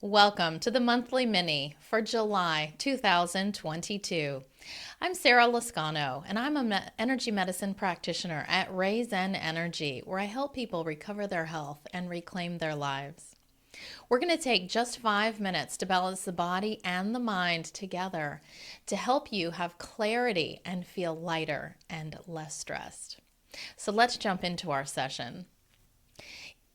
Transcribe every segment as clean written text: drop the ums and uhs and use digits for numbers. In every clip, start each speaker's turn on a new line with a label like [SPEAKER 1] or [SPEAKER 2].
[SPEAKER 1] Welcome to the monthly mini for July 2022. I'm Sarah Lascano, and I'm an energy medicine practitioner at Ray Zen Energy, where I help people recover their health and reclaim their lives. We're going to take just 5 minutes to balance the body and the mind together to help you have clarity and feel lighter and less stressed. So let's jump into our session.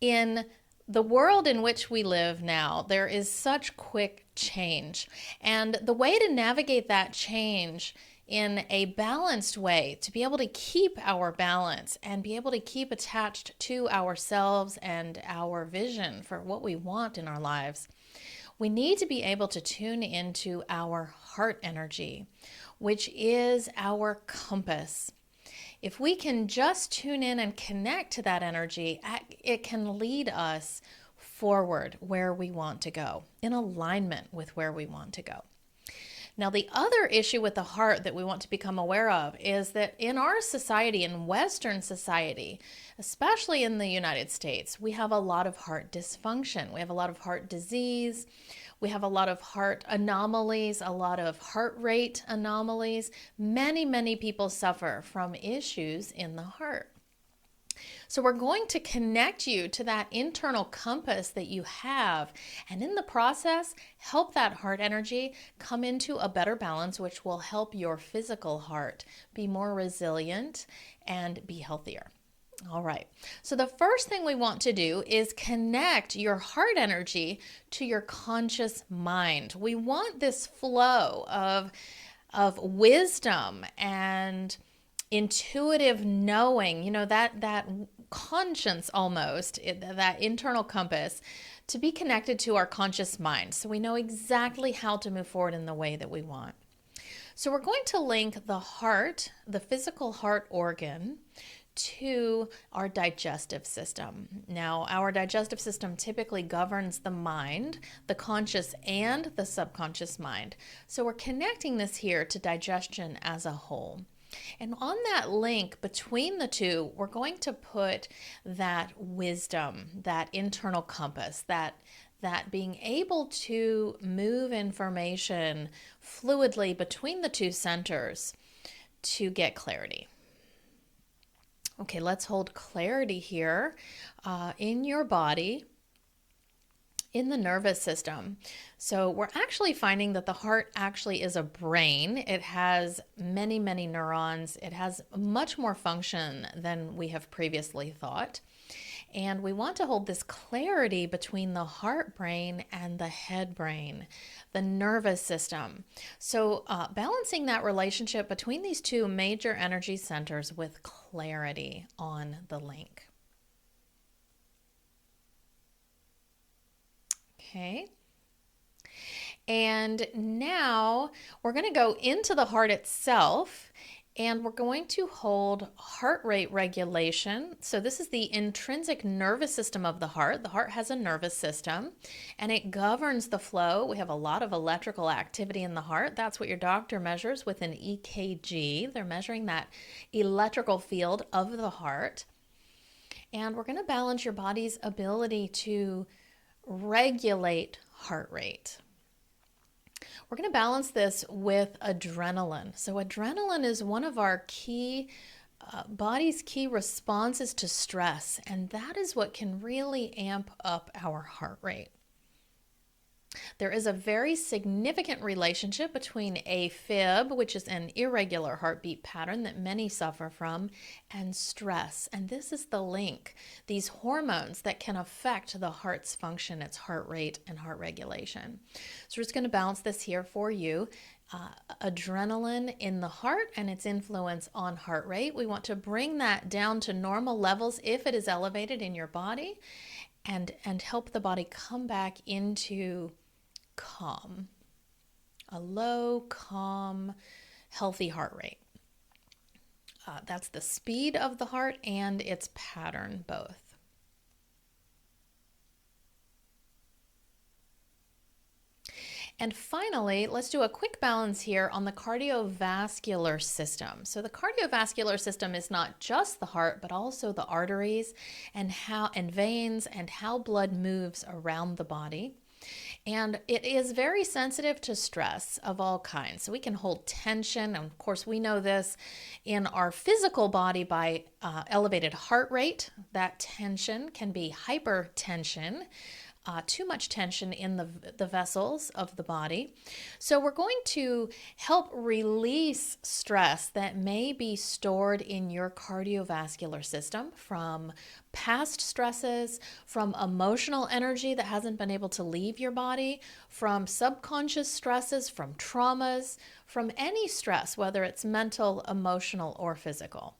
[SPEAKER 1] In the world in which we live now, there is such quick change. And the way to navigate that change in a balanced way, to be able to keep our balance and be able to keep attached to ourselves and our vision for what we want in our lives, we need to be able to tune into our heart energy, which is our compass. If we can just tune in and connect to that energy, it can lead us forward where we want to go, in alignment with where we want to go. Now, the other issue with the heart that we want to become aware of is that in our society, in Western society, especially in the United States, we have a lot of heart dysfunction. We have a lot of heart disease. We have a lot of heart anomalies, a lot of heart rate anomalies. Many people suffer from issues in the heart. So we're going to connect you to that internal compass that you have, and in the process, help that heart energy come into a better balance, which will help your physical heart be more resilient and be healthier. All right, so the first thing we want to do is connect your heart energy to your conscious mind. We want this flow of wisdom and intuitive knowing, that conscience almost, that internal compass, to be connected to our conscious mind. So we know exactly how to move forward in the way that we want. So we're going to link the heart, the physical heart organ, to our digestive system. Now, our digestive system typically governs the mind, the conscious and the subconscious mind. So we're connecting this here to digestion as a whole. And on that link between the two, we're going to put that wisdom, that internal compass, that being able to move information fluidly between the two centers to get clarity. Okay, let's hold clarity here in your body, in the nervous system. So we're actually finding that the heart actually is a brain. It has many neurons. It has much more function than we have previously thought. And we want to hold this clarity between the heart brain and the head brain, the nervous system. So balancing that relationship between these two major energy centers with clarity on the link. Okay. And now we're going to go into the heart itself, and we're going to hold heart rate regulation. So this is the intrinsic nervous system of the heart. The heart has a nervous system, and it governs the flow. We have a lot of electrical activity in the heart. That's what your doctor measures with an EKG. They're measuring that electrical field of the heart. And we're going to balance your body's ability to regulate heart rate. We're going to balance this with adrenaline. So adrenaline is one of our body's key responses to stress, and that is what can really amp up our heart rate. There is a very significant relationship between AFib, which is an irregular heartbeat pattern that many suffer from, and stress. And this is the link, these hormones that can affect the heart's function, its heart rate and heart regulation. So we're just going to balance this here for you. Adrenaline in the heart and its influence on heart rate. We want to bring that down to normal levels if it is elevated in your body, and help the body come back into calm, a low, calm, healthy heart rate. That's the speed of the heart and its pattern both. And finally, let's do a quick balance here on the cardiovascular system. So the cardiovascular system is not just the heart, but also the arteries and veins and how blood moves around the body. And it is very sensitive to stress of all kinds. So we can hold tension. And of course, we know this in our physical body by elevated heart rate. That tension can be hypertension. Too much tension in the vessels of the body. So we're going to help release stress that may be stored in your cardiovascular system from past stresses, from emotional energy that hasn't been able to leave your body, from subconscious stresses, from traumas, from any stress, whether it's mental, emotional, or physical.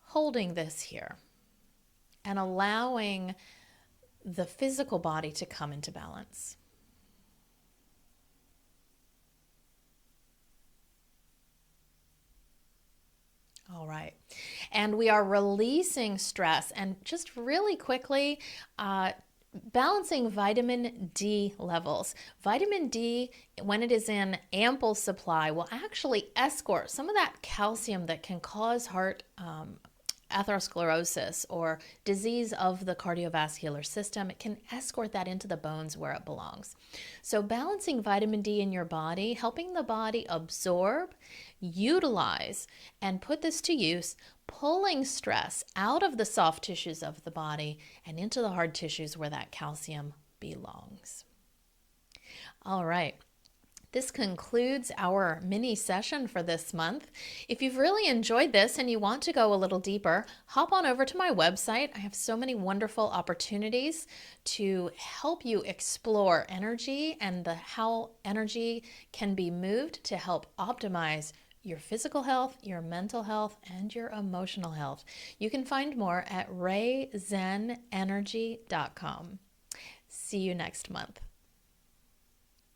[SPEAKER 1] Holding this here and allowing the physical body to come into balance. All right. And we are releasing stress. And just really quickly, balancing vitamin D levels. Vitamin D, when it is in ample supply, will actually escort some of that calcium that can cause heart atherosclerosis or disease of the cardiovascular system. It can escort that into the bones where it belongs. So balancing vitamin D in your body, helping the body absorb, utilize, and put this to use, pulling stress out of the soft tissues of the body and into the hard tissues where that calcium belongs. All right. This concludes our mini session for this month. If you've really enjoyed this and you want to go a little deeper, hop on over to my website. I have so many wonderful opportunities to help you explore energy and how energy can be moved to help optimize your physical health, your mental health, and your emotional health. You can find more at rayzenenergy.com. See you next month.